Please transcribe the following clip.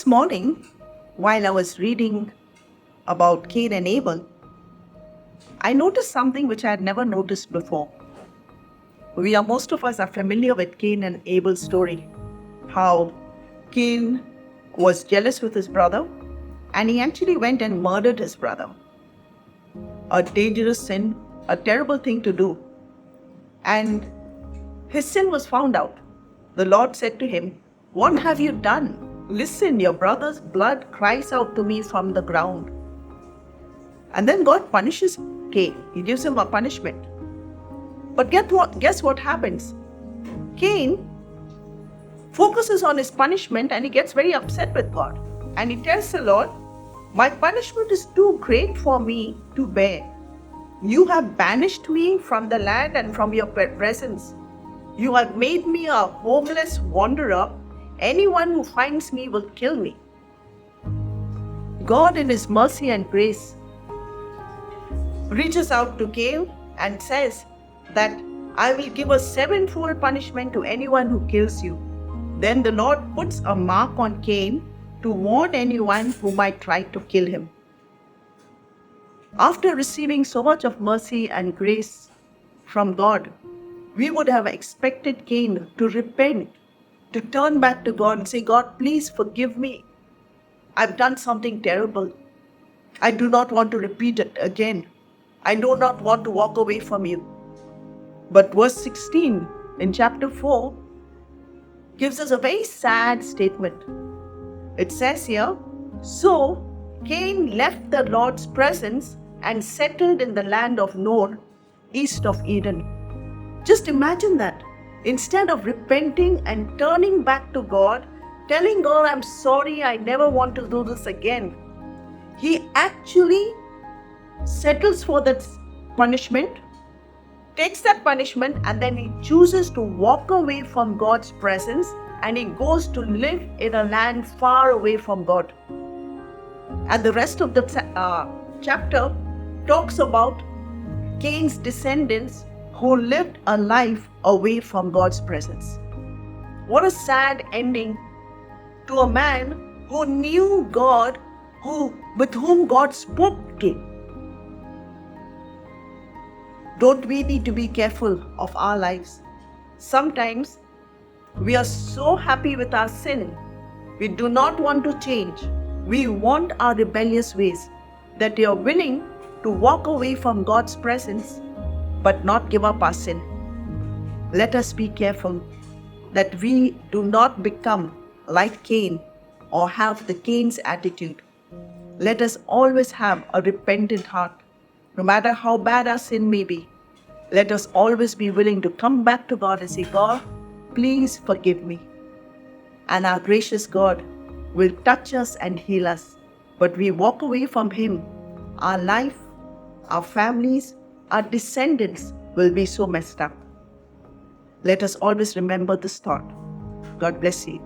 morning, while I was reading about Cain and Abel, I noticed something which I had never noticed before. Most of us are familiar with Cain and Abel's story. How Cain was jealous with his brother and he actually went and murdered his brother. A dangerous sin, a terrible thing to do. And his sin was found out. The Lord said to him, "What have you done? Listen, your brother's blood cries out to me from the ground." And then God punishes Cain. He gives him a punishment. But guess what happens? Cain focuses on his punishment and he gets very upset with God. And he tells the Lord, "My punishment is too great for me to bear. You have banished me from the land and from your presence. You have made me a homeless wanderer. Anyone who finds me will kill me." God, in His mercy and grace, reaches out to Cain and says that, "I will give a sevenfold punishment to anyone who kills you." Then the Lord puts a mark on Cain to warn anyone who might try to kill him. After receiving so much of mercy and grace from God, we would have expected Cain to repent, to turn back to God and say, "God, please forgive me. I've done something terrible. I do not want to repeat it again. I do not want to walk away from you." But verse 16 in chapter 4 gives us a very sad statement. It says here, "So Cain left the Lord's presence and settled in the land of Nod, east of Eden." Just imagine that. Instead of repenting and turning back to God, telling God, "I'm sorry, I never want to do this again," he actually settles for that punishment, takes that punishment, and then he chooses to walk away from God's presence and he goes to live in a land far away from God. And the rest of the chapter talks about Cain's descendants who lived a life away from God's presence. What a sad ending to a man who knew God, with whom God spoke to. Don't we need to be careful of our lives? Sometimes we are so happy with our sin. We do not want to change. We want our rebellious ways, that we are willing to walk away from God's presence but not give up our sin. Let us be careful that we do not become like Cain or have the Cain's attitude. Let us always have a repentant heart. No matter how bad our sin may be, let us always be willing to come back to God and say, "God, please forgive me." And our gracious God will touch us and heal us. But we walk away from Him, our life, our families, our descendants will be so messed up. Let us always remember this thought. God bless you.